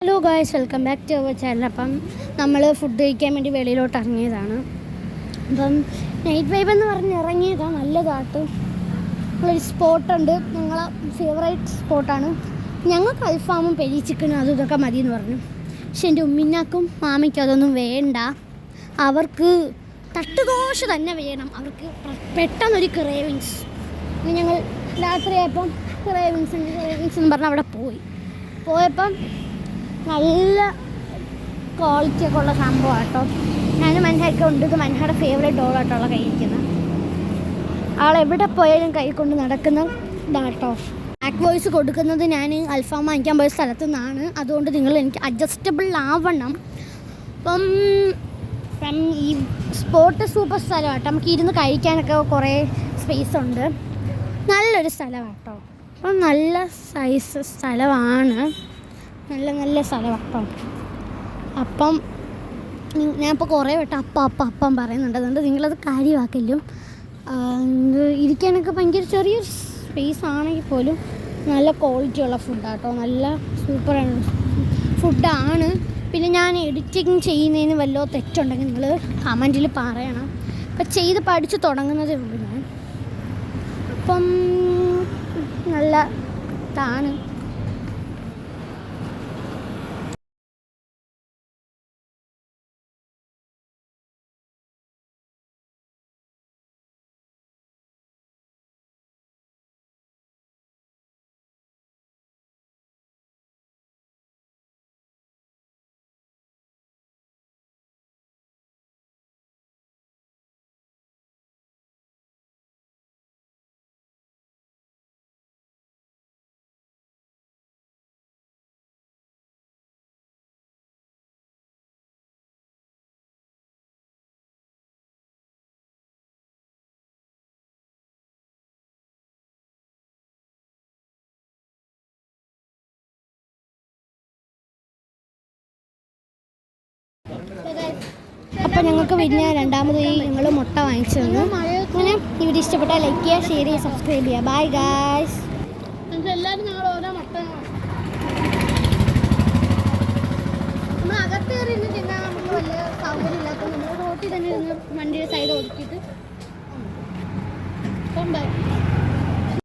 Hello guys, welcome back to our channel. അപ്പം നമ്മൾ food കഴിക്കാൻ വേണ്ടി വെളിയിലോട്ട് ഇറങ്ങിയതാണ്. അപ്പം നൈറ്റ് വൈബ് എന്ന് പറഞ്ഞ് ഇറങ്ങിയതാണ്. നല്ലതായിട്ട് നമ്മളൊരു സ്പോട്ടുണ്ട്, ഞങ്ങളെ ഫേവറേറ്റ് സ്പോട്ടാണ്. ഞങ്ങൾക്ക് അൽഫാമും പെരി ചിക്കനും അതും ഇതൊക്കെ മതി എന്ന് പറഞ്ഞു. പക്ഷെ എൻ്റെ ഉമ്മിനാക്കും മാമിക്കും അതൊന്നും വേണ്ട. അവർക്ക് തട്ടുദോശ തന്നെ വേണം. അവർക്ക് പെട്ടെന്നൊരു ക്രേവിങ്സ്. ഞങ്ങൾ രാത്രിയായപ്പം ക്രേവിങ്സ് എന്ന് പറഞ്ഞ് അവിടെ പോയപ്പം നല്ല ക്വാളിറ്റിയൊക്കെ ഉള്ള സംഭവം കേട്ടോ. ഞാനും മൻഹയൊക്കെ ഉണ്ട്. ഇത് മൻഹയുടെ ഫേവറേറ്റ് ഡോളായിട്ടുള്ള കഴിക്കുന്നത്. ആളെവിടെ പോയാലും കൈ കൊണ്ട് നടക്കുന്ന ഇതാട്ടോ. ബാക്ക് വോയിസ് കൊടുക്കുന്നത് ഞാൻ അൽഫാം വാങ്ങിക്കാൻ പോയ സ്ഥലത്തു നിന്നാണ്. അതുകൊണ്ട് നിങ്ങൾ എനിക്ക് അഡ്ജസ്റ്റബിൾ ആവണം. അപ്പം ഈ സ്പോട്ട് സൂപ്പർ സ്ഥലമാണ് കേട്ടോ. നമുക്ക് ഇരുന്ന് കഴിക്കാനൊക്കെ കുറേ സ്പേസ് ഉണ്ട്. നല്ലൊരു സ്ഥലമാണ് കേട്ടോ. അപ്പം നല്ല സൈസ് സ്ഥലമാണ്. നല്ല സ്ഥലമാണ് കേട്ടോ. അപ്പം ഞാനിപ്പോൾ കുറേ വട്ടം അപ്പം പറയുന്നുണ്ട്. അതുകൊണ്ട് നിങ്ങളത് കാര്യമാക്കലും. ഇരിക്കാനൊക്കെ ഭയങ്കര ചെറിയൊരു സ്പേസ് ആണെങ്കിൽ പോലും നല്ല ക്വാളിറ്റിയുള്ള ഫുഡാണ് കേട്ടോ. നല്ല സൂപ്പറാണ് ഫുഡാണ്. പിന്നെ ഞാൻ എഡിറ്റിങ് ചെയ്യുന്നതിന് വല്ല തെറ്റുണ്ടെങ്കിൽ നിങ്ങൾ കമൻറ്റിൽ പറയണം. അപ്പം ചെയ്ത് പഠിച്ച് തുടങ്ങുന്നതേ ഉള്ളൂ ഞാൻ. അപ്പം നല്ല ഇതാണ്. അപ്പോൾ ഞങ്ങൾക്ക് പിന്നെ രണ്ടാമത് ഞങ്ങൾ മുട്ട വാങ്ങിച്ചു തന്നു. അങ്ങനെ ഇവിടെ ഇഷ്ടപ്പെട്ടാൽ ലൈക്ക് ചെയ്യുക, ഷെയർ ചെയ്യുക, സബ്സ്ക്രൈബ് ചെയ്യുക. Bye guys. എല്ലാവരും ഞങ്ങൾ ഓരോ മുട്ട നമ്മൾ അകത്ത് കയറി ഇന്ന് തിന്നാൻ നമുക്ക് വലിയ സൗകര്യം ഇല്ലാത്തത് നമ്മൾ റോട്ടിൽ തന്നെ ഇരുന്ന് വണ്ടിയുടെ സൈഡ് ഒതുക്കിയിട്ട് ബൈ.